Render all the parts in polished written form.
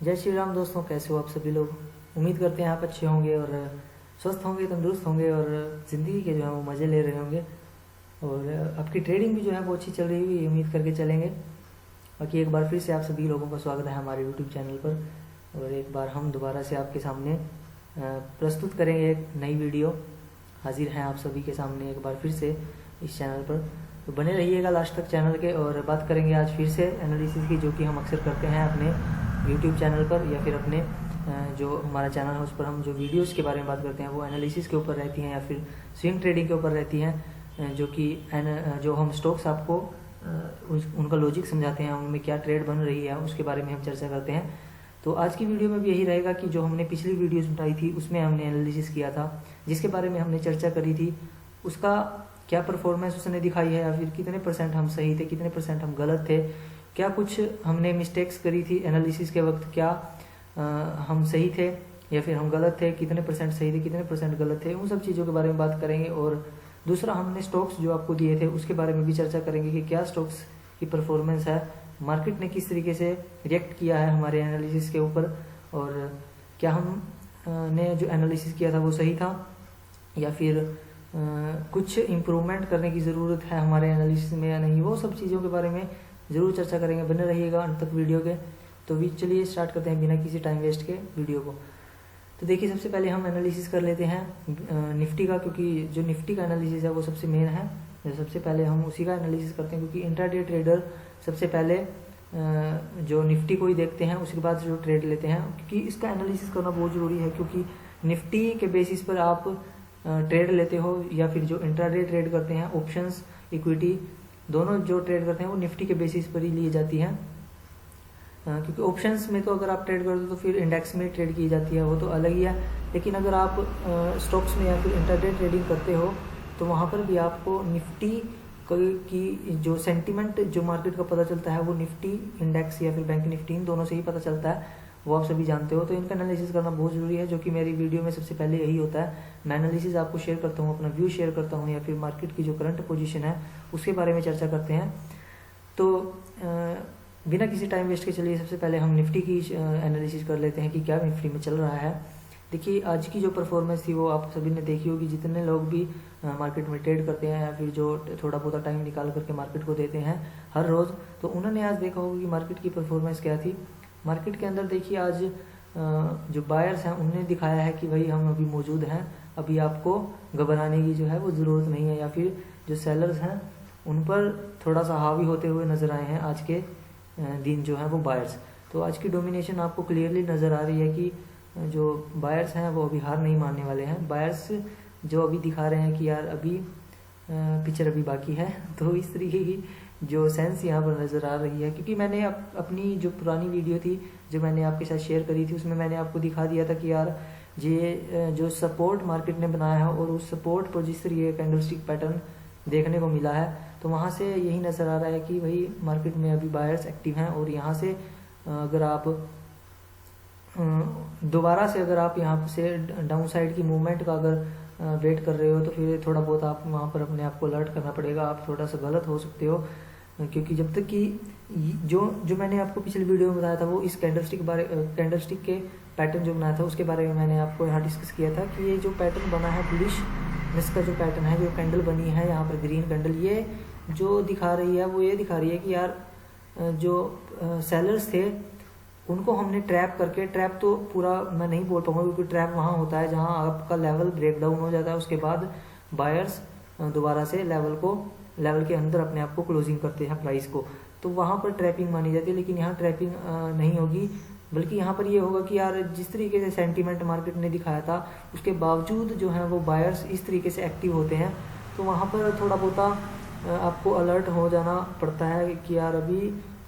जय श्री राम दोस्तों, कैसे हो आप सभी लोग। उम्मीद करते हैं आप अच्छे होंगे और स्वस्थ होंगे, तंदुरुस्त होंगे और ज़िंदगी के जो है वो मज़े ले रहे होंगे और आपकी ट्रेडिंग भी जो है वो अच्छी चल रही होगी, उम्मीद करके चलेंगे। बाकी एक बार फिर से आप सभी लोगों का स्वागत है हमारे यूट्यूब चैनल पर और एक बार हम दोबारा से आपके सामने प्रस्तुत करेंगे एक नई वीडियो। हाजिर हैं आप सभी के सामने एक बार फिर से इस चैनल पर, तो बने रहिएगा लास्ट तक चैनल के। और बात करेंगे आज फिर से एनालिसिस की, जो कि हम अक्सर करते हैं अपने यूट्यूब चैनल पर या फिर अपने जो हमारा चैनल है उस पर हम जो वीडियोस के बारे में बात करते हैं वो एनालिसिस के ऊपर रहती हैं या फिर स्विंग ट्रेडिंग के ऊपर रहती हैं, जो कि जो हम स्टॉक्स आपको उनका लॉजिक समझाते हैं, उनमें क्या ट्रेड बन रही है उसके बारे में हम चर्चा करते हैं। तो आज की वीडियो में भी यही रहेगा कि जो हमने पिछली वीडियोस बनाई थी उसमें हमने एनालिसिस किया था, जिसके बारे में हमने चर्चा करी थी, उसका क्या परफॉर्मेंस उसने दिखाई है या फिर कितने परसेंट हम सही थे, कितने परसेंट हम गलत थे, क्या कुछ हमने मिस्टेक्स करी थी एनालिसिस के वक्त, क्या हम सही थे या फिर हम गलत थे, कितने परसेंट सही थे, कितने परसेंट गलत थे, उन सब चीज़ों के बारे में बात करेंगे। और दूसरा, हमने स्टॉक्स जो आपको दिए थे उसके बारे में भी चर्चा करेंगे कि क्या स्टॉक्स की परफॉर्मेंस है, मार्केट ने किस तरीके से रिएक्ट किया है हमारे एनालिसिस के ऊपर और क्या हम ने जो एनालिसिस किया था वो सही था या फिर कुछ इम्प्रूवमेंट करने की ज़रूरत है हमारे एनालिसिस में या नहीं। वो सब चीज़ों के बारे में ज़रूर चर्चा करेंगे, बने रहिएगा अंत तक वीडियो के। तो चलिए स्टार्ट करते हैं बिना किसी टाइम वेस्ट के वीडियो को। तो देखिए, सबसे पहले हम एनालिसिस कर लेते हैं निफ्टी का, क्योंकि जो निफ्टी का एनालिसिस है वो सबसे मेन है। सबसे पहले हम उसी का एनालिसिस करते हैं, क्योंकि इंट्राडे ट्रेडर सबसे पहले जो निफ्टी को ही देखते हैं, उसके बाद जो ट्रेड लेते हैं, क्योंकि इसका एनालिसिस करना बहुत ज़रूरी है। क्योंकि निफ्टी के बेसिस पर आप ट्रेड लेते हो या फिर जो इंट्राडे ट्रेड करते हैं, ऑप्शंस इक्विटी दोनों जो ट्रेड करते हैं वो निफ्टी के बेसिस पर ही ली जाती हैं। क्योंकि ऑप्शंस में तो अगर आप ट्रेड करते हो तो फिर इंडेक्स में ट्रेड की जाती है, वो तो अलग ही है। लेकिन अगर आप स्टॉक्स में या फिर इंट्राडे ट्रेडिंग करते हो तो वहाँ पर भी आपको निफ्टी की जो सेंटिमेंट जो मार्केट का पता चलता है वो निफ्टी इंडेक्स या फिर बैंक निफ्टी इन दोनों से ही पता चलता है, वो आप सभी जानते हो। तो इनका एनालिसिस करना बहुत ज़रूरी है, जो कि मेरी वीडियो में सबसे पहले यही होता है। मैं एनालिसिस आपको शेयर करता हूँ, अपना व्यू शेयर करता हूँ या फिर मार्केट की जो करंट पोजीशन है उसके बारे में चर्चा करते हैं। तो बिना किसी टाइम वेस्ट के चलिए सबसे पहले हम निफ्टी की एनालिसिस कर लेते हैं कि क्या निफ्टी में चल रहा है। देखिए, आज की जो परफॉर्मेंस थी वो आप सभी ने देखी होगी। जितने लोग भी मार्केट में ट्रेड करते हैं या फिर जो थोड़ा बहुत टाइम निकाल करके मार्केट को देते हैं हर रोज़, तो उन्होंने आज देखा होगा कि मार्केट की परफॉर्मेंस क्या थी। मार्केट के अंदर देखिए, आज जो बायर्स हैं उन्होंने दिखाया है कि भाई हम अभी मौजूद हैं, अभी आपको घबराने की जो है वो ज़रूरत नहीं है। या फिर जो सेलर्स हैं उन पर थोड़ा सा हावी होते हुए नज़र आए हैं आज के दिन जो है वो बायर्स। तो आज की डोमिनेशन आपको क्लियरली नज़र आ रही है कि जो बायर्स हैं वो अभी हार नहीं मानने वाले हैं। बायर्स जो अभी दिखा रहे हैं कि यार अभी पिक्चर अभी बाकी है, तो इस तरीके की जो सेंस यहाँ पर नज़र आ रही है। क्योंकि मैंने अपनी जो पुरानी वीडियो थी जो मैंने आपके साथ शेयर करी थी उसमें मैंने आपको दिखा दिया था कि यार ये जो सपोर्ट मार्केट ने बनाया है और उस सपोर्ट पर जिस तरीके का कैंडलस्टिक पैटर्न देखने को मिला है, तो वहाँ से यही नज़र आ रहा है कि भाई मार्केट में अभी बायर्स एक्टिव हैं। और यहाँ से अगर आप दोबारा से अगर आप यहाँ से डाउन साइड की मूवमेंट का अगर वेट कर रहे हो तो फिर थोड़ा बहुत आप वहाँ पर अपने आप को अलर्ट करना पड़ेगा। आप थोड़ा सा गलत हो सकते हो, क्योंकि जब तक कि जो मैंने आपको पिछली वीडियो में बताया था वो इस कैंडलस्टिक के पैटर्न जो बनाया था उसके बारे में मैंने आपको यहाँ डिस्कस किया था कि ये जो पैटर्न बना है बुलिश इसका जो पैटर्न है, जो कैंडल बनी है यहाँ पर ग्रीन कैंडल, ये जो दिखा रही है वो ये दिखा रही है कि यार जो सेलर्स थे उनको हमने ट्रैप करके, ट्रैप तो पूरा मैं नहीं बोल पाऊंगा क्योंकि ट्रैप वहाँ होता है जहाँ आपका लेवल ब्रेक डाउन हो जाता है, उसके बाद बायर्स दोबारा से लेवल के अंदर अपने आप को क्लोजिंग करते हैं प्राइस को, तो वहाँ पर ट्रैपिंग मानी जाती है। लेकिन यहाँ ट्रैपिंग नहीं होगी, बल्कि यहाँ पर ये होगा कि यार जिस तरीके से सेंटीमेंट मार्केट ने दिखाया था उसके बावजूद जो है वो बायर्स इस तरीके से एक्टिव होते हैं, तो वहाँ पर थोड़ा बहुत आपको अलर्ट हो जाना पड़ता है कि यार अभी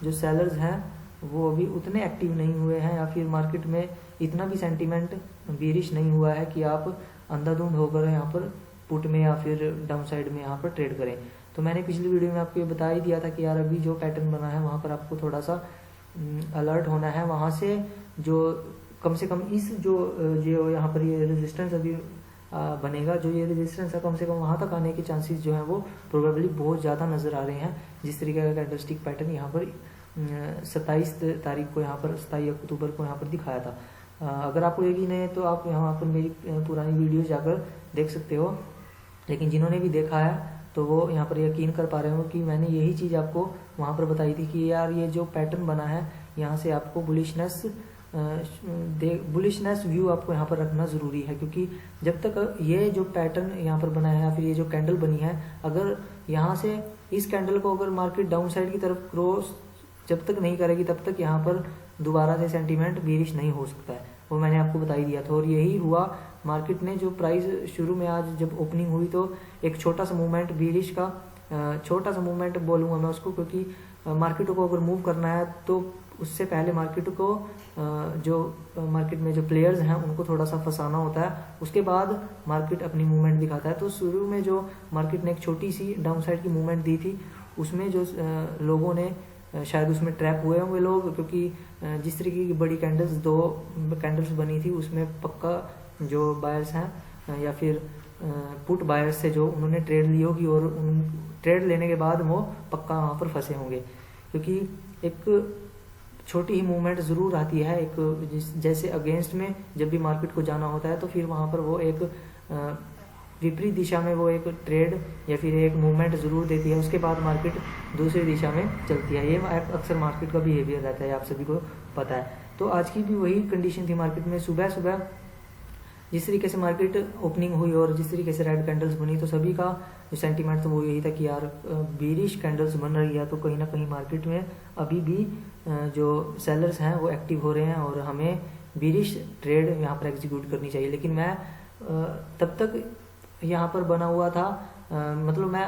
जो सेलर्स हैं वो अभी उतने एक्टिव नहीं हुए हैं या फिर मार्केट में इतना भी सेंटीमेंट बेरिश नहीं हुआ है कि आप अंधाधुंध होकर यहाँ पर पुट में या फिर डाउन साइड में यहाँ पर ट्रेड करें। तो मैंने पिछली वीडियो में आपको ये बता ही दिया था कि यार अभी जो पैटर्न बना है वहाँ पर आपको थोड़ा सा अलर्ट होना है। वहाँ से जो कम से कम इस जो यहाँ पर ये रेजिस्टेंस अभी बनेगा, जो ये रेजिस्टेंस है कम से कम वहाँ तक आने के चांसेस जो हैं वो प्रोबेबली बहुत ज़्यादा नज़र आ रहे हैं, जिस तरीके का कैंडलस्टिक पैटर्न यहाँ पर 27 तारीख को यहाँ पर 27 अक्टूबर को यहाँ पर दिखाया था। अगर आपको यकीन है तो आप यहाँ पर मेरी पुरानी वीडियो जाकर देख सकते हो, लेकिन जिन्होंने भी देखा है तो वो यहाँ पर यकीन कर पा रहे हो कि मैंने यही चीज़ आपको वहाँ पर बताई थी कि यार ये जो पैटर्न बना है यहाँ से आपको बुलिशनेस व्यू आपको यहाँ पर रखना ज़रूरी है, क्योंकि जब तक ये जो पैटर्न यहाँ पर बना है या फिर ये जो कैंडल बनी है, अगर यहाँ से इस कैंडल को अगर मार्केट डाउन साइड की तरफ क्रॉस जब तक नहीं करेगी तब तक यहाँ पर दोबारा से सेंटीमेंट बीरिश नहीं हो सकता है, वो मैंने आपको बता ही दिया था। और यही हुआ, मार्केट ने जो प्राइस शुरू में आज जब ओपनिंग हुई तो एक छोटा सा मूवमेंट बीरिश का, छोटा सा मूवमेंट बोलूँगा मैं उसको, क्योंकि मार्केट को अगर मूव करना है तो उससे पहले मार्केट को जो मार्केट में जो प्लेयर्स हैं उनको थोड़ा सा फंसाना होता है, उसके बाद मार्केट अपनी मूवमेंट दिखाता है। तो शुरू में जो मार्केट ने एक छोटी सी डाउन साइड की मूवमेंट दी थी, उसमें जो लोगों ने शायद उसमें ट्रैप हुए होंगे लोग, क्योंकि जिस तरीके की बड़ी कैंडल्स, 2 कैंडल्स बनी थी, उसमें पक्का जो बायर्स हैं या फिर पुट बायर्स से जो उन्होंने ट्रेड ली होगी और उन ट्रेड लेने के बाद वो पक्का वहाँ पर फंसे होंगे, क्योंकि एक छोटी ही मूवमेंट ज़रूर आती है। एक जैसे अगेंस्ट में जब भी मार्केट को जाना होता है तो फिर वहाँ पर वो एक विपरीत दिशा में वो एक ट्रेड या फिर एक मूवमेंट ज़रूर देती है, उसके बाद मार्केट दूसरी दिशा में चलती है। ये अक्सर मार्केट का बिहेवियर रहता है, आप सभी को पता है। तो आज की भी वही कंडीशन थी मार्केट में। सुबह सुबह जिस तरीके से मार्केट ओपनिंग हुई और जिस तरीके से रेड कैंडल्स बनी, तो सभी का जो सेंटीमेंट था वो यही था कि यार बीरिश कैंडल्स बन रही है, तो कहीं ना कहीं मार्केट में अभी भी जो सेलर्स हैं वो एक्टिव हो रहे हैं और हमें बीरिश ट्रेड यहाँ पर एग्जीक्यूट करनी चाहिए। लेकिन मैं तब तक यहाँ पर बना हुआ था, मतलब मैं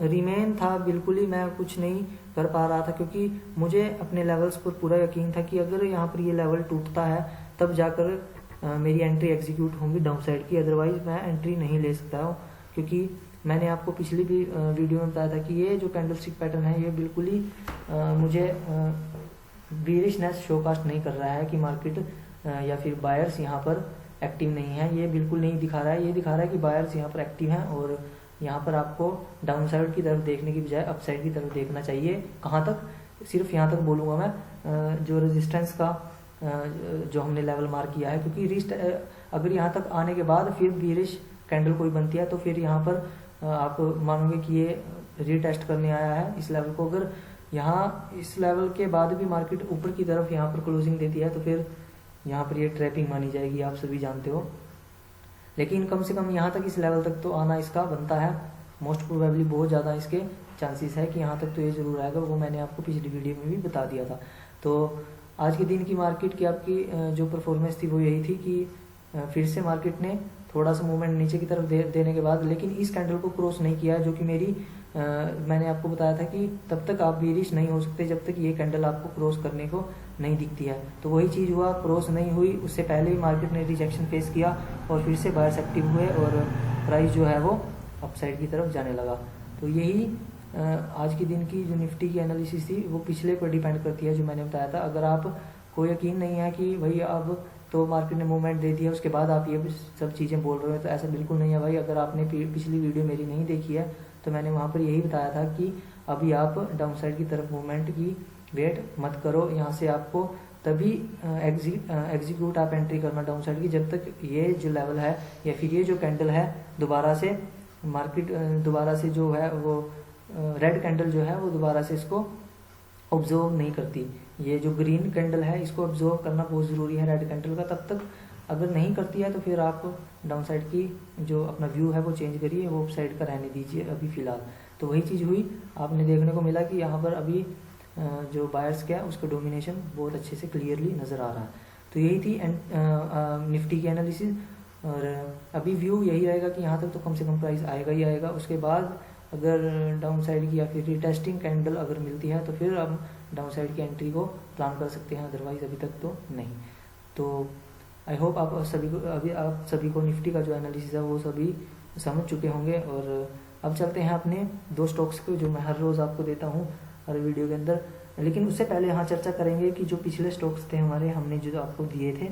रिमेन था, बिल्कुल ही मैं कुछ नहीं कर पा रहा था, क्योंकि मुझे अपने लेवल्स पर पूरा यकीन था कि अगर यहाँ पर ये लेवल टूटता है तब जाकर मेरी एंट्री एग्जीक्यूट होंगी डाउन साइड की, अदरवाइज मैं एंट्री नहीं ले सकता हूँ। क्योंकि मैंने आपको पिछली भी वीडियो में बताया था कि ये जो कैंडलस्टिक पैटर्न है ये बिल्कुल ही मुझे बीरिशनेस शोकास्ट नहीं कर रहा है कि मार्केट या फिर बायर्स यहाँ पर एक्टिव नहीं है, ये बिल्कुल नहीं दिखा रहा है। ये दिखा रहा है कि बायर्स यहाँ पर एक्टिव हैं और यहाँ पर आपको डाउन साइड की तरफ देखने की बजाय अप साइड की तरफ देखना चाहिए। कहाँ तक? सिर्फ यहाँ तक बोलूँगा मैं, जो रेजिस्टेंस का जो हमने लेवल मार्क किया है, क्योंकि अगर यहाँ तक आने के बाद फिर बीरिश कैंडल कोई बनती है तो फिर यहाँ पर आप मानोगे कि ये रीटेस्ट करने आया है इस लेवल को। अगर यहाँ इस लेवल के बाद भी मार्केट ऊपर की तरफ यहाँ पर क्लोजिंग देती है तो फिर यहाँ पर ये ट्रैपिंग मानी जाएगी, आप सभी जानते हो। लेकिन कम से कम यहाँ तक, इस लेवल तक तो आना इसका बनता है। मोस्ट प्रोबेबली बहुत ज़्यादा इसके चांसेस है कि यहाँ तक तो ये ज़रूर आएगा, वो मैंने आपको पिछली वीडियो में भी बता दिया था। तो आज के दिन की मार्केट की आपकी जो परफॉर्मेंस थी वो यही थी कि फिर से मार्केट ने थोड़ा सा मूवमेंट नीचे की तरफ देने के बाद, लेकिन इस कैंडल को क्रॉस नहीं किया, जो कि मैंने आपको बताया था कि तब तक आप बीरिश नहीं हो सकते जब तक ये कैंडल आपको क्रॉस करने को नहीं दिखती है। तो वही चीज़ हुआ, क्रॉस नहीं हुई, उससे पहले ही मार्केट ने रिजेक्शन फेस किया और फिर से बायर्स एक्टिव हुए और प्राइस जो है वो अपसाइड की तरफ जाने लगा। तो यही आज के दिन की जो निफ्टी की एनालिसिस थी वो पिछले पर डिपेंड करती है, जो मैंने बताया था। अगर आप को यकीन नहीं है कि भाई अब तो मार्केट ने मूवमेंट दे दिया उसके बाद आप ये सब चीज़ें बोल रहे हो, तो ऐसा बिल्कुल नहीं है भाई। अगर आपने पिछली वीडियो मेरी नहीं देखी है तो मैंने वहाँ पर यही बताया था कि अभी आप डाउन साइड की तरफ मूवमेंट की वेट मत करो, यहाँ से आपको तभी एग्जीक्यूट आप एंट्री करना डाउन साइड की जब तक ये जो लेवल है या फिर ये जो कैंडल है दोबारा से मार्केट दोबारा से जो है वो रेड कैंडल जो है वो दोबारा से इसको ऑब्जर्व नहीं करती। ये जो ग्रीन कैंडल है इसको ऑब्जर्व करना बहुत ज़रूरी है रेड कैंडल का। तब तक अगर नहीं करती है तो फिर आप डाउन साइड की जो अपना व्यू है वो चेंज करिए, वो अप साइड का रहने दीजिए अभी फ़िलहाल। तो वही चीज़ हुई, आपने देखने को मिला कि यहाँ पर अभी जो बायर्स का है उसका डोमिनेशन बहुत अच्छे से क्लियरली नज़र आ रहा है। तो यही थी निफ्टी की एनालिसिस और अभी व्यू यही रहेगा कि यहाँ तक तो कम से कम प्राइस आएगा ही आएगा। उसके बाद अगर डाउन साइड की या फिर रिटेस्टिंग कैंडल अगर मिलती है तो फिर हम डाउन साइड की एंट्री को प्लान कर सकते हैं, अदरवाइज अभी तक तो नहीं। तो आई होप आप सभी को निफ्टी का जो एनालिसिस है वो सभी समझ चुके होंगे। और अब चलते हैं अपने 2 स्टॉक्स को जो मैं हर रोज़ आपको देता हूँ हर वीडियो के अंदर। लेकिन उससे पहले यहाँ चर्चा करेंगे कि जो पिछले स्टॉक्स थे हमारे, हमने जो आपको दिए थे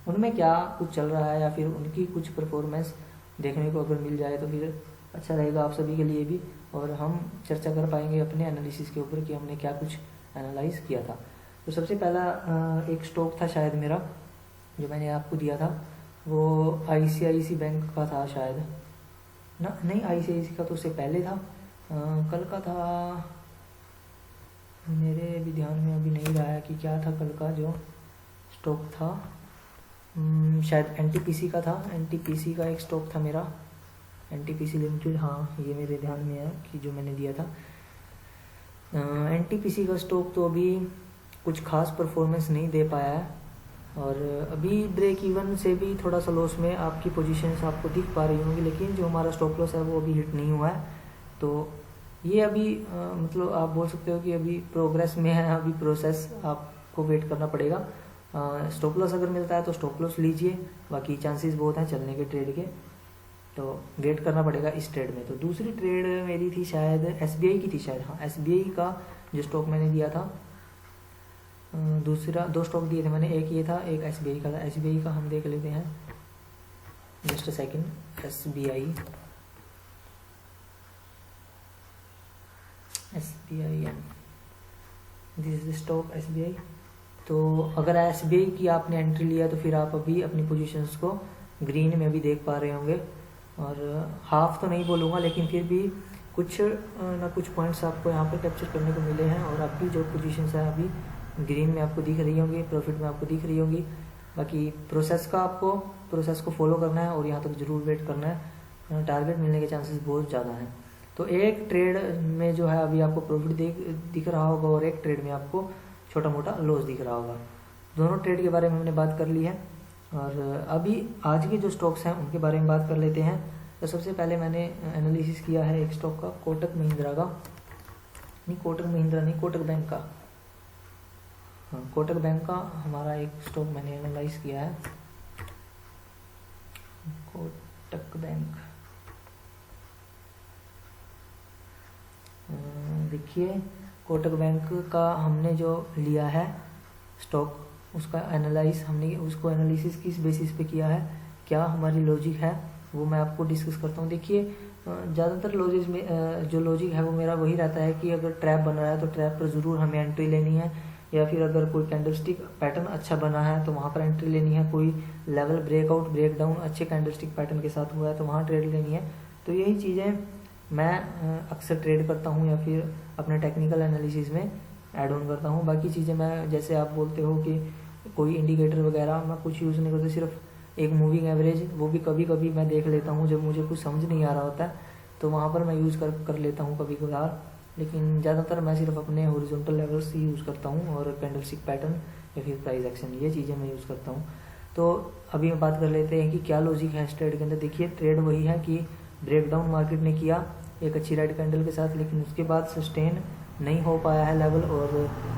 उनमें क्या कुछ चल रहा है या फिर उनकी कुछ परफॉर्मेंस देखने को अगर मिल जाए तो फिर अच्छा रहेगा आप सभी के लिए भी, और हम चर्चा कर पाएंगे अपने एनालिसिस के ऊपर कि हमने क्या कुछ एनालाइज किया था। तो सबसे पहला एक स्टॉक था शायद मेरा जो मैंने आपको दिया था, वो ICICI बैंक का था शायद ना, नहीं ICICI का तो उससे पहले था, कल का था, मेरे भी ध्यान में अभी नहीं रहा है कि क्या था कल का जो स्टॉक था। शायद NTPC का था, NTPC का एक स्टॉक था मेरा, NTPC लिमिटेड, हाँ ये मेरे ध्यान में है कि जो मैंने दिया था। NTPC का स्टॉक तो अभी कुछ खास परफॉर्मेंस नहीं दे पाया है, और अभी ब्रेक इवन से भी थोड़ा सा लॉस में आपकी पोजीशंस आपको दिख पा रही होंगी, लेकिन जो हमारा स्टॉप लॉस है वो अभी हिट नहीं हुआ है। तो ये अभी मतलब आप बोल सकते हो कि अभी प्रोग्रेस में है, अभी प्रोसेस आपको वेट करना पड़ेगा। स्टॉप लॉस अगर मिलता है तो स्टॉप लॉस लीजिए, बाकी चांसेस बहुत हैं चलने के ट्रेड के, तो वेट करना पड़ेगा इस ट्रेड में। तो दूसरी ट्रेड मेरी थी शायद SBI की थी शायद, हाँ SBI का जो स्टॉक मैंने दिया था, दूसरा 2 स्टॉक दिए थे मैंने, एक ये था एक SBI का था। SBI का हम देख लेते हैं, just a second, SBI this is the stock SBI। तो अगर SBI की आपने एंट्री लिया तो फिर आप अभी अपनी पोजीशंस को ग्रीन में भी देख पा रहे होंगे, और हाफ तो नहीं बोलूँगा लेकिन फिर भी कुछ ना कुछ पॉइंट्स आपको यहाँ पर कैप्चर करने को मिले हैं, और आपकी जो पोजीशंस है अभी ग्रीन में आपको दिख रही होंगी, प्रॉफिट में आपको दिख रही होंगी। बाकी प्रोसेस को फॉलो करना है और यहाँ तक जरूर वेट करना है, टारगेट मिलने के चांसेस बहुत ज़्यादा हैं। तो एक ट्रेड में जो है अभी आपको प्रॉफिट दिख रहा होगा, और एक ट्रेड में आपको छोटा मोटा लॉस दिख रहा होगा। दोनों ट्रेड के बारे में हमने बात कर ली है, और अभी आज के जो स्टॉक्स हैं उनके बारे में बात कर लेते हैं। तो सबसे पहले मैंने एनालिसिस किया है एक स्टॉक का, कोटक महिंद्रा का, कोटक बैंक का, हाँ कोटक बैंक का हमारा एक स्टॉक मैंने एनालाइज किया है, कोटक बैंक। देखिए कोटक बैंक का हमने जो लिया है स्टॉक, उसका एनालिसिस किस बेसिस पे किया है, क्या हमारी लॉजिक है, वो मैं आपको डिस्कस करता हूँ। देखिए ज़्यादातर लॉजिक में जो लॉजिक है वो मेरा वही रहता है कि अगर ट्रैप बन रहा है तो ट्रैप पर ज़रूर हमें एंट्री लेनी है, या फिर अगर कोई कैंडलस्टिक पैटर्न अच्छा बना है तो वहाँ पर एंट्री लेनी है, कोई लेवल ब्रेकआउट ब्रेकडाउन अच्छे कैंडलस्टिक पैटर्न के साथ हुआ है तो वहाँ ट्रेड लेनी है। तो यही चीज़ें मैं अक्सर ट्रेड करता हूँ या फिर अपने टेक्निकल एनालिसिस में ऐड ऑन करता हूँ। बाकी चीज़ें मैं, जैसे आप बोलते हो कि कोई इंडिकेटर वगैरह मैं कुछ यूज़ नहीं करता, सिर्फ एक मूविंग एवरेज, वो भी कभी कभी मैं देख लेता हूँ जब मुझे कुछ समझ नहीं आ रहा होता है तो वहाँ पर मैं यूज़ कर लेता हूँ कभी कभार, लेकिन ज़्यादातर मैं सिर्फ अपने हॉरिजॉन्टल लेवल्स ही यूज़ करता हूँ, और कैंडलस्टिक पैटर्न या फिर प्राइस एक्शन, ये चीज़ें मैं यूज़ करता हूँ। तो अभी हम बात कर लेते हैं कि क्या लॉजिक है इस ट्रेड के अंदर। देखिए ट्रेड वही है कि ब्रेकडाउन मार्केट ने किया एक अच्छी रेड कैंडल के साथ, लेकिन उसके बाद सस्टेन नहीं हो पाया है लेवल, और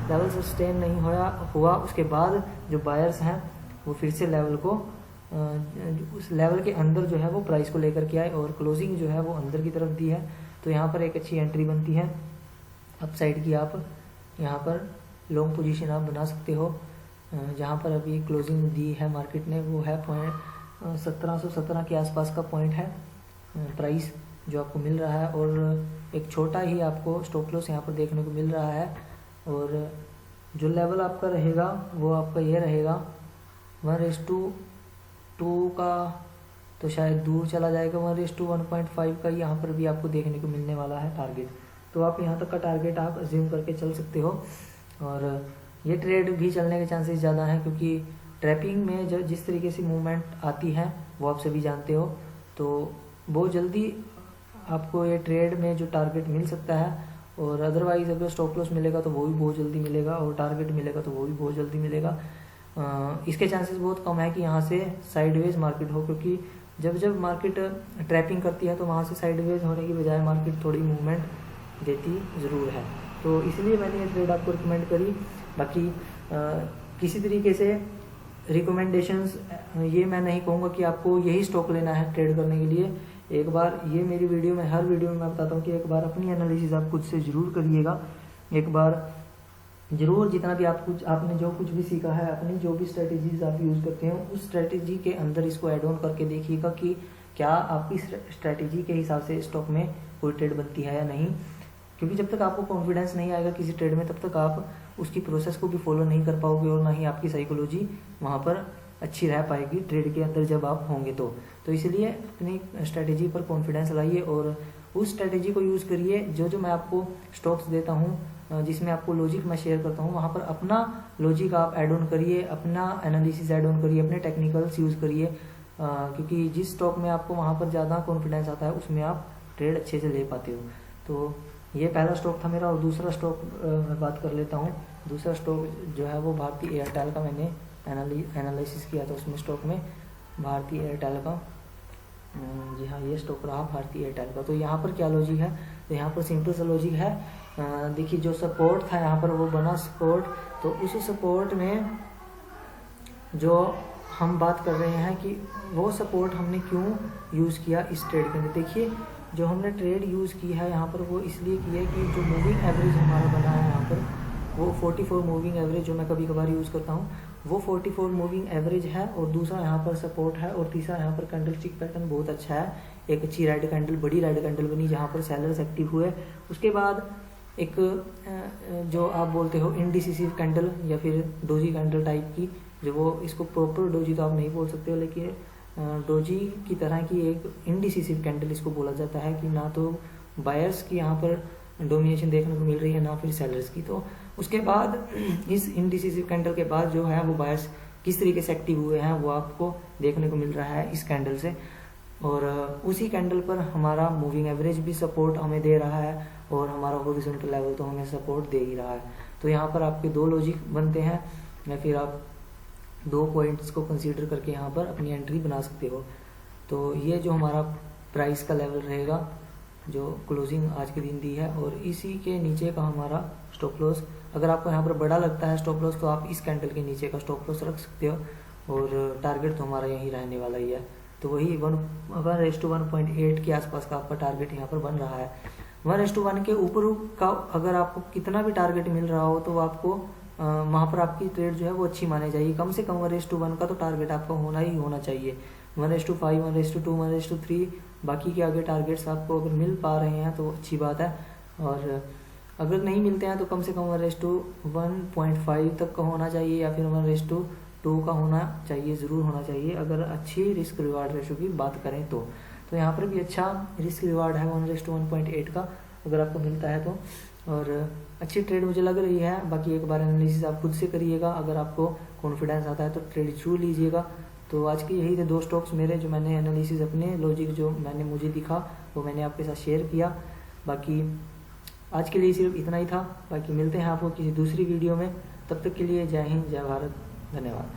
लेवल सस्टेन नहीं हुआ उसके बाद जो बायर्स हैं वो फिर से लेवल को उस लेवल के अंदर जो है वो प्राइस को लेकर के आए, और क्लोजिंग जो है वो अंदर की तरफ दी है। तो यहाँ पर एक अच्छी एंट्री बनती है अपसाइड की, आप यहाँ पर लॉन्ग पोजीशन आप बना सकते हो। जहाँ पर अभी क्लोजिंग दी है मार्केट ने वो है पॉइंट 1717 के आसपास का पॉइंट है प्राइस जो आपको मिल रहा है, और एक छोटा ही आपको स्टॉप लॉस यहाँ पर देखने को मिल रहा है, और जो लेवल आपका रहेगा वो आपका ये रहेगा 1:2 का, तो शायद दूर चला जाएगा, 1:1.5 का यहाँ पर भी आपको देखने को मिलने वाला है टारगेट। तो आप यहाँ तक का टारगेट आप अज्यूम करके चल सकते हो, और ये ट्रेड भी चलने के चांसेस ज़्यादा हैं क्योंकि ट्रैपिंग में जो जिस तरीके से मूवमेंट आती है वो आप सभी जानते हो, तो बहुत जल्दी आपको ये ट्रेड में जो टारगेट मिल सकता है, और अदरवाइज़ अगर स्टॉप लॉस मिलेगा तो वो भी बहुत जल्दी मिलेगा, और टारगेट मिलेगा तो वो भी बहुत जल्दी मिलेगा। इसके चांसेस बहुत कम है कि यहाँ से साइडवेज मार्केट हो, क्योंकि जब मार्केट ट्रैपिंग करती है तो वहाँ से साइडवेज होने की बजाय मार्केट थोड़ी मूवमेंट देती ज़रूर है, तो इसलिए मैंने ये ट्रेड आपको रिकमेंड करी। बाकी किसी तरीके से रिकमेंडेशंस ये मैं नहीं कहूँगा कि आपको यही स्टॉक लेना है ट्रेड करने के लिए। एक बार ये मेरी वीडियो में, हर वीडियो में मैं बताता हूँ कि एक बार अपनी एनालिसिस आप खुद से ज़रूर करिएगा, एक बार ज़रूर जितना भी आपने जो कुछ भी सीखा है, अपनी जो भी स्ट्रेटेजीज आप यूज़ करते हैं उस स्ट्रेटेजी के अंदर इसको ऐड ऑन करके देखिएगा कि क्या आपकी स्ट्रेटेजी के हिसाब से स्टॉक में कोई ट्रेड बनती है या नहीं। क्योंकि जब तक आपको कॉन्फिडेंस नहीं आएगा किसी ट्रेड में तब तक आप उसकी प्रोसेस को भी फॉलो नहीं कर पाओगे और ना ही आपकी साइकोलॉजी वहाँ पर अच्छी रह पाएगी ट्रेड के अंदर जब आप होंगे तो इसलिए अपनी स्ट्रैटेजी पर कॉन्फिडेंस लाइए और उस स्ट्रैटेजी को यूज़ करिए। जो मैं आपको स्टॉक्स देता हूँ जिसमें आपको लॉजिक मैं शेयर करता हूँ, वहाँ पर अपना लॉजिक आप ऐड ऑन करिए, अपना एनालिसिस ऐड ऑन करिए, अपने टेक्निकल्स यूज़ करिए, क्योंकि जिस स्टॉक में आपको वहाँ पर ज़्यादा कॉन्फिडेंस आता है उसमें आप ट्रेड अच्छे से ले पाते हो। तो ये पहला स्टॉक था मेरा। और दूसरा स्टॉक मैं बात कर लेता हूँ। दूसरा स्टॉक जो है वो भारतीय एयरटेल का मैंने एनालिसिस किया था। उसमें स्टॉक में भारतीय एयरटेल का, जी हाँ, ये स्टॉक रहा भारतीय एयरटेल का। तो यहाँ पर क्या लॉजिक है, तो यहाँ पर सिंपल सा लॉजिक है। देखिए जो सपोर्ट था यहाँ पर वो बना सपोर्ट, तो उस सपोर्ट में जो हम बात कर रहे हैं कि वो सपोर्ट हमने क्यों यूज़ किया इस ट्रेड के अंदर। देखिए जो हमने ट्रेड यूज़ की है यहाँ पर वो इसलिए की है कि जो मूविंग एवरेज हमारा बना है यहाँ पर वो 44 मूविंग एवरेज जो मैं कभी कभार यूज़ करता हूँ वो 44 मूविंग एवरेज है, और दूसरा यहाँ पर सपोर्ट है, और तीसरा यहाँ पर कैंडल स्टिक पैटर्न बहुत अच्छा है। एक अच्छी रेड कैंडल, बड़ी रेड कैंडल बनी जहाँ पर सेलर्स एक्टिव हुए। उसके बाद एक जो आप बोलते हो इंडिसिसिव कैंडल या फिर डोजी कैंडल टाइप की, जो वो इसको प्रॉपर डोजी तो आप नहीं बोल सकते हो, लेकिन डोजी की तरह की एक इंडिसिसिव कैंडल इसको बोला जाता है कि ना तो बायर्स की यहाँ पर डोमिनेशन देखने को मिल रही है ना फिर सेलर्स की। तो उसके बाद इस इंडिसिसिव कैंडल के बाद जो है वो बायर्स किस तरीके से एक्टिव हुए हैं वो आपको देखने को मिल रहा है इस कैंडल से, और उसी कैंडल पर हमारा मूविंग एवरेज भी सपोर्ट हमें दे रहा है और हमारा हॉरिजॉन्टल लेवल तो हमें सपोर्ट दे ही रहा है। तो यहाँ पर आपके दो लॉजिक बनते हैं या फिर आप दो पॉइंट्स को कंसीडर करके यहाँ पर अपनी एंट्री बना सकते हो। तो ये जो हमारा प्राइस का लेवल रहेगा जो क्लोजिंग आज के दिन दी है, और इसी के नीचे का हमारा स्टॉप लॉस। अगर आपको यहाँ पर बड़ा लगता है स्टॉप लॉस तो आप इस कैंडल के नीचे का स्टॉप लॉस रख सकते हो, और टारगेट तो हमारा यहीं रहने वाला ही है। तो वही 1:1.8 के आसपास का आपका टारगेट यहाँ पर बन रहा है। 1:1 के ऊपर का अगर आपको कितना भी टारगेट मिल रहा हो तो आपको वहाँ पर आपकी ट्रेड जो है वो अच्छी मानी जाएगी। कम से कम 1:1 का तो टारगेट आपका होना ही होना चाहिए। 1:5, 1:2, 1:3 बाकी के आगे टारगेट्स आपको अगर मिल पा रहे हैं तो अच्छी बात है, और अगर नहीं मिलते हैं तो कम से कम 1:1.5 तक का होना चाहिए या फिर 1:2 का होना चाहिए, ज़रूर होना चाहिए अगर अच्छी रिस्क रिवार्ड रेशो की बात करें तो। यहाँ पर भी अच्छा रिस्क रिवार्ड है 1:1.8 का अगर आपको मिलता है तो, और अच्छी ट्रेड मुझे लग रही है। बाकी एक बार एनालिसिस आप खुद से करिएगा, अगर आपको कॉन्फिडेंस आता है तो ट्रेड जरूर लीजिएगा। तो आज के यही थे दो स्टॉक्स मेरे जो मैंने एनालिसिस अपने लॉजिक जो मुझे दिखा वो मैंने आपके साथ शेयर किया। बाकी आज के लिए सिर्फ इतना ही था। बाकी मिलते हैं आपको किसी दूसरी वीडियो में, तब तक के लिए जय हिंद, जय भारत, धन्यवाद।